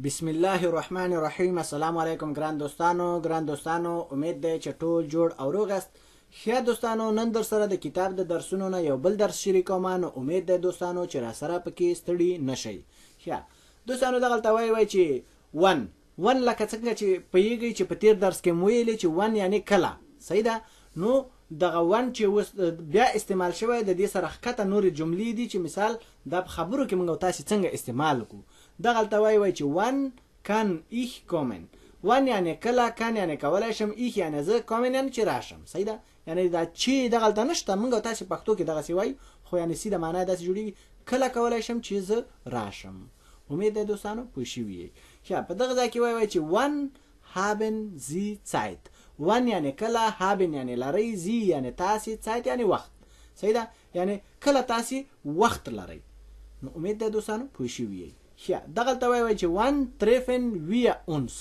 بسم الله الرحمن الرحیم. السلام علیکم ګران دوستانو امید دی چې ټول جوړ او روغ است. ښه دوستانو، نن در سره د کتاب د درسونو نه یو بل درس شریکوم. نو امید دی دوستانو چې را سره پکې ستړي نشئ. ښه دوستانو، دغلته وایي چې ون لکه څنګه چې پوهیږئ چې په تیر درس کې مو ویلي چې ون یعنی کله. صحیح ده؟ نو دغه ون چې اوس بیا استعمال شوی د دې سره ښکته نورې جملې دي چې مثال دا په خبرو کې موږ تاسې څنګه استعمال کړو. دغلته وایي چې ون کان ایخ کومن. ون یعنی کله، کان یعنی کولی شم، ایخ یعنی زه، کومن یعنی چې راشم. صحیح ده؟ یعنی دا چې دغلته نشته، موږ تاسې پښتو کې دغسې وایو، خو یعنی سیده معنا داسې جوړېږي کله کولی شم چې زه راشم. امید دی دوستانو پوه شوي یئ. ښه، په دغه ځای کې وایي چې ون haben Sie Zeit. ون یعنی کله، هابن یعنی لرئ، زی یعنی تاسې، سایت یعنی وخت. صحیح ده؟ یعنی کله تاسې وخت لرئ. نو امید دی دوستانو پوه شوي یئ. ښه، دغلته وایي چې ون treffen wir uns.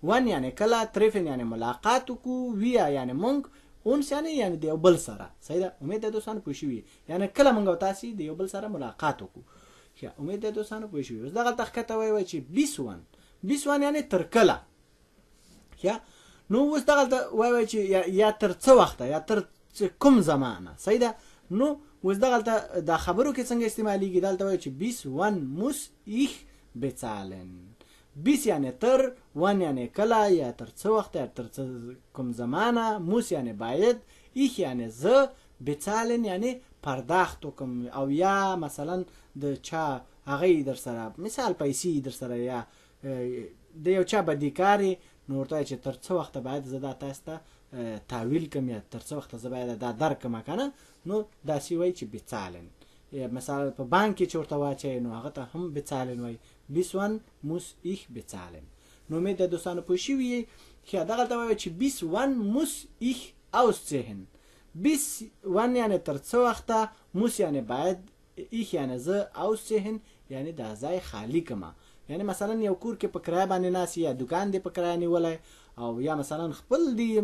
ون یعنی کله، treffen یعنی ملاقات وکړو، wir یعنی موږ، uns یعنی د یو بل سره. صحیح ده؟ امید دی دوستانو پوه شوي یئ. یعنی کله موږ او تاسې د یو بل سره ملاقات وکړو. ښه، امید دی دوستانو پوه شوي یئ. اوس دغلته ښکته وایي چې bis ون یعنی تر کله. ښه، نو اوس دغلته وایي چې یا تر څه وخته، یا تر کوم زمانه. صحیح ده؟ نو اوس دغلته د خبرو کې څنګه استعمالیږي؟ دلته وایي چې bis wann muss ich bezahlen. bis یعنی تر، ون یعنی کله، یا تر څه وخته، یا تر کوم زمانه، muss یعنی باید، ich یعنی زه، bezahlen یعنی پرداخت وکم، او یا مثلا د چا هغه در سره مثال پیسې در سره، یا د یو چا بدیکاري، نو ورته چې تر څه وخته باید زه دا تاسو ته تحویل کم، یا تر څه وخته زه باید دا درکم کنه. نو داسې وایي چې bezahlen. مثلا په بانک کې چې ورته واچوئ نو هغه ته هم bezahlen وایي. bis wann muss ich bezahlen. نو امید دی دوستانو پوه شوي یئ. ښه، دغلته وایي چې bis wann muss ich aussehen. bis wann یعنی تر څه وخته، muss یعنی باید، ich یعنی زه، aussehen یعنی دا ځای خالی کمه. یعنی مثلا یو کور کې په کرایه باندې ناست، یا دکان دی په کرایه نیولی، او یا مثلا خپل دی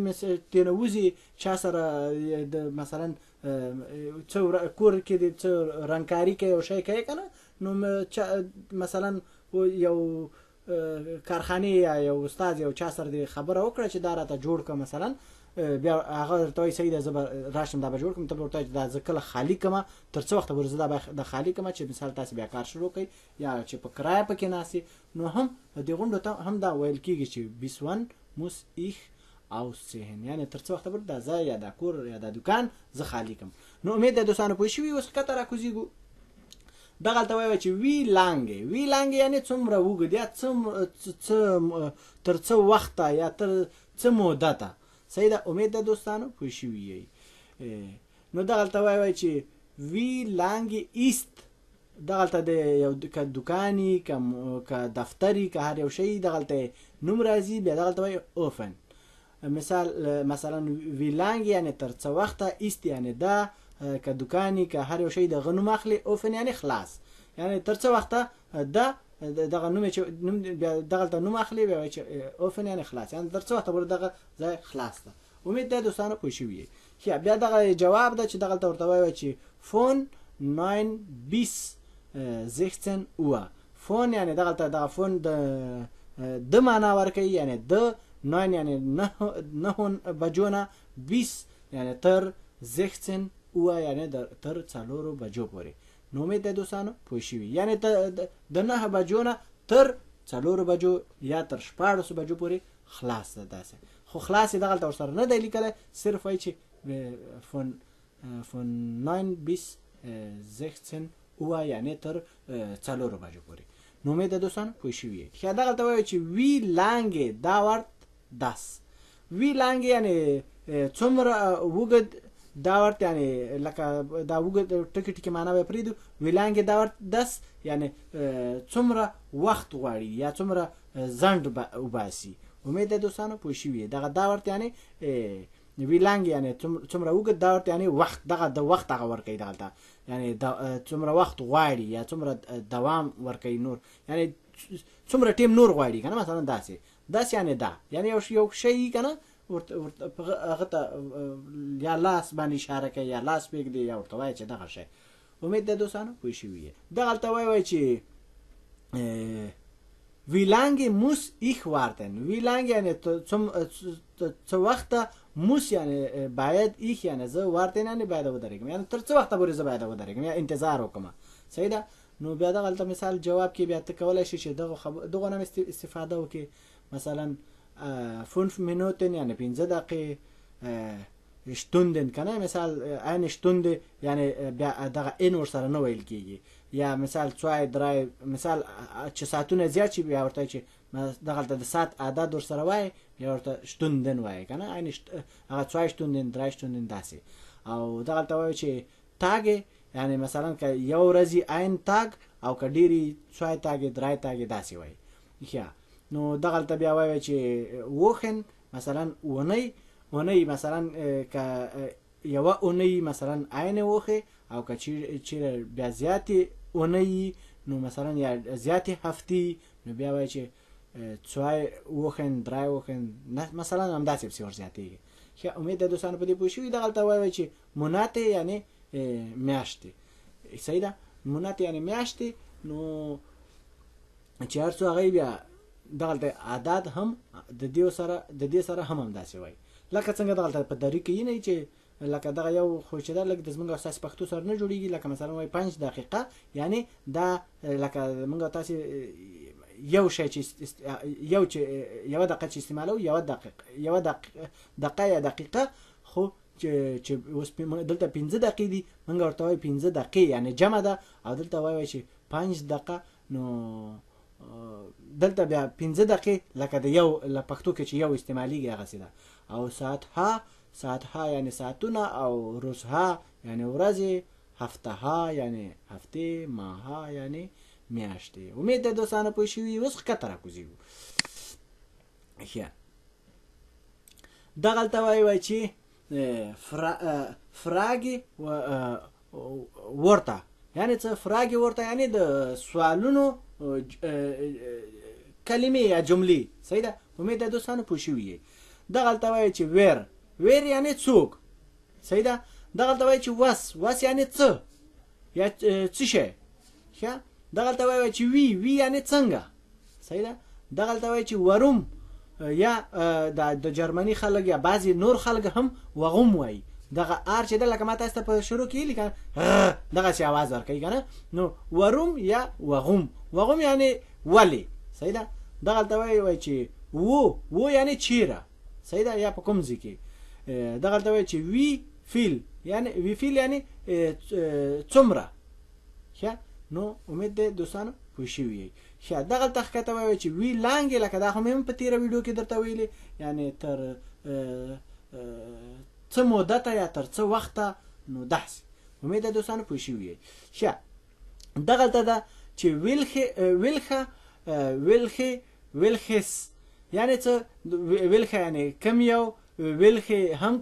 ترېنه وځي چا سره د مثلا څه کور کې دی څه رنګکاري کوي او شی کوي که نه، نو مثلا یو کارخانې یا یو استاد یو چا سره دی خبره وکړه چې دا راته جوړ کړه، مثلا بیا هغه درته وایي صحیح ده زه به راشم دا به جوړ کړم. ته به ورته وایي چې دا زه کله خالي کړمه، تر څه وخته پورې زه دا به خالي کړمه چې مثال تاسې بیا کار شروع کړئ، یا چې په کرایه پکې ناستې. نو هم دې غونډو ته هم دا ویل کېږي چې bis wann muss ich aussehen. یعنی تر څه وخته پورې دا ځای یا دا کور یا دا دکان زه خالي کړم. نو امید دی دوستانو پوه شوي. اوس ښکته راکوزېږو. دغلته وایي چې وی لانګې یعنی څومره اوږد، یا تر څه وخته، یا تر څه مدته. صحیح ده؟ امید ده دوستانو پوه شوي یئ. نو دغلته وایي چې وی لانګې ایست. دغلته د یو که دکاني، که دفتري، که هر یو شی دغلته نوم راځي، بیا دغلته وایي اوفن. مثلا وی لانګې یعنی تر څه وخته، ایست یعنی ده، که دکاني، که هر یو شی دغه نوم اخلي، اوفن یعنی خلاص. یعنی تر څه وخته ده دغه نوم چې بیا دغلته نوم اخلي، بیا وایي چې اوفن یعنی خلاص، یعنی تر څه وخته پورې دغه ځای خلاص ده. امید دی دوستانو پوه شوي یئ. ښه، بیا دغه جواب ده چې دغلته ورته وایي چې von 9 bis 16 Uhr. فون یعنی دغلته دغه فون د معنا ورکوي، یعنی د 9 یعنی 9 بجو نه، 20 یعنی تر 16 Uhr یعنی تر 4 بجو پورې. نو امید دی دوستانو پوه شوي. یعنی د 9 بجو نه تر 4 بجو یا تر 14 بجو پورې خلاص ده. داسې خو خلاص دغلته ورسره نه دی لیکلی، صرف وایي چې von 9 bis 16 Uhr یعنی تر 4 بجو پورې. نو امید دی دوستانو پوه شوي یئ. ښه، دغلته وایي چې wie lange dauert das. wie lange یعنی څومره اوږد، dauert یعنی لکه دا اوږد ټکي ټکي معنا به پرېږدو. wie lange dauert das یعنی څومره وخت غواړي، یا څومره ځنډ وباسي. امید دی دوستانو پوه شوي. دغه داورت یعنی وی لانګ یعنی څومره اوږد، داورت یعنی وخت، دغه د وخت هغه ورکوي دغلته، یعنی څومره وخت غواړي، یا څومره دوام ورکوي نور، یعنی څومره ټیم نور غواړي که نه، مثلا داسې یعنی دا، یعنی یو شی که نه هغه ته یا لاس باندې اشاره کوي، یا لاس پرېږدي، یا ورته وایي چې دغه شی. امید دی دوستانو پوه شوي یئ. دغلته وایي چې wie lange muss ich warten wie lange یعنی څه وخت موس یعنی باید ich یعنی زه warten یعنی باید ودرېږم یعنی تر څه وخته پورې زه باید ودرېږم یا انتظار وکړم صحیح ده نو بیا دغلته مثال جواب کې بیا ته کولی شي چې دغه نه استفاده وکړي مثلا 5 Minuten یعنی 5 دقیقې Stunden کنه مثال eine Stunde یعنی بیا دغه ان ورسره نه ویل کېږي یا مثال 2 3 مثال چې ساعتونه زیات شي بیا ورته چې دغلته د ساعت عدد ورسره وایي بیا ورته Stunden وایي کنه هغه 2 Stunden 3 Stunden داسې او دغلته وایي چې Tage یعنی مثلا که یو ورځې ein Tag او که ډېرې 2 Tage 3 Tage داسې وایي ښه نو دغلته بیا وایي چې Wochen مثلا اونۍ مثلا که یوه اونۍ مثلا eine Woche او که چیرې بیا زیاتې اونۍ نو مثلا یا زیاتې هفتې نو بیا وایي چې 2 Wochen 3 Wochen مثلا همداسې پسې ورزیاتېږي ښه امید ده دوستانو په دې پوه شوي دغلته وایي چې Monate یعنی میاشتې صحیح ده Monate یعنی میاشتې نو چې هر څو هغه بیا دغلته عدد هم د دې سره هم همداسې وایي لکه څنګه دغلته په دری کې نه چې لکه دغه یو خو چې دا لکه د زمونږ اساس پښتو سره نه جوړیږي لکه مثلا وایي 5 دقیقه یعنی دا لکه موږ تاسو یو شی چې یو دقیقه چې استعمالو یو دقیقه یا دقیقه خو چې اوس دلته 15 دقیقې دي موږ ورته وایو 15 دقیقې یعنی جمع ده او دلته وایي چې 5 دقیقه نو دلته بیا 15 دقیقې لکه د یو له پښتو کې چې یو استعمالیږي هغسې ده او ساعتها یعنی ساعتونه او روزها یعنی ورځې هفتهها یعنی هفتې ماها یعنی میاشتې امید ده دوستانو پوه شوي اوس ښکته راکوزیږو ښه دغلته وایي چې فراګې ورته یعنی څه فراګې ورته یعنی د سوالونو کلمې یا جملې صحیح ده امید ده دوستانو پوه شوي دغلته وایي چې ویر یعنی څوک صحیح ده دغلته وایي چې وس یعنی څه یا څه شی ښه دغلته وایي چې وی یعنی څنګه صحیح ده دغلته وایي چې وروم یا د جرمني خلک یا بعضې نور خلک هم وغوم وایي دغه ار چې ده لکه ما تاسو ته په شروع کې ویلي که دغسې اواز ورکوي که نه نو وروم یا وغوم یعنی ولې صحیح ده دغلته وایي چې و یعنی چیرې صحیح ده یا په کوم ځای کې دغلته وایي چې وی فیل یعنی څومره ښه نو امید ده دوستانو پوه شوي ښه دغلته ښکته وایي چې وی لانګې لکه دا خو مې هم په تېره ویډیو کې درته ویلې یعنی تر څه مدته یا تر څه وخته نو داسې امید ده دوستانو پوه شوي ښه دغلته ده چې ویلخس یعنی څه ویلخه یعنی کم یو ویلخه هم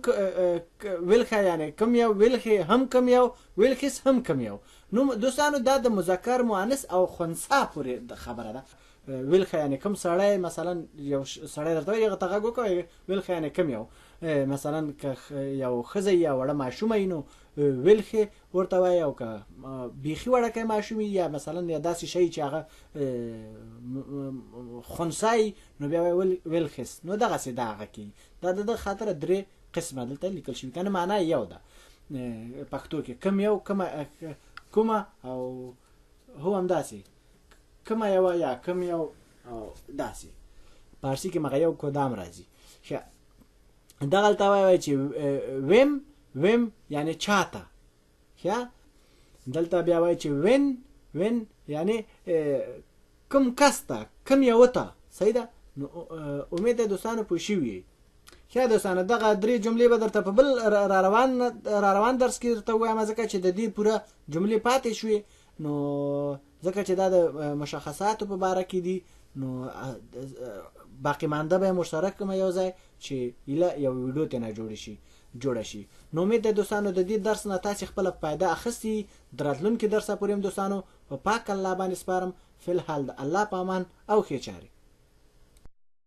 ویلخه یعنی کم یو ویلخه هم کم یو ویلخس هم کم یو نو دوستانو دا د مذکر مؤنث او خنثی پورې خبره ده ویلخه یعنی کم سړی مثلا یو سړی درته وایي هغه ته غږ وکړه ویلخه یعنی کم یو مثلا که یو ښځه یا وړه ماشومه وي نو ویلخې ورته وایي او که بیخي وړکی ماشوم یا مثلا یا داسې شی چې هغه خنثی نو بیا وایي ویلخس نو دغسې د هغه کې دا د ده خاطره درې قسمه دلته لیکل شوي که نه معنا یو ده پښتو کې کم یو کومه او هو همداسې کومه یوه یا کم یو او داسې پارسي کې مغه یو کدام راځي ښه دغلته وایي چې ویم یعنی چاته ښه دلته بیا وایي چې وین یعنی کوم کس ته کوم یو ته صحیح ده نو امید ده دوستانو پوه شوي ښه دوستانو دغه درې جملې به درته په بل را روان درس کې درته ووایم ځکه چې د دې پوره جملې پاتې شوې نو ځکه چې دا د مشخصاتو په باره کې دي نو باقی مانده به مشترک کوم یو ځای چې یو ویډیو ته نه جوړه شي نو امید ده دوستانو د دې درس نه تاسې خپله فایده اخیستي د راتلونکي درسه پورې هم دوستانو په پاک الله باندې سپارم فی الحال د الله په امان او ښې چارې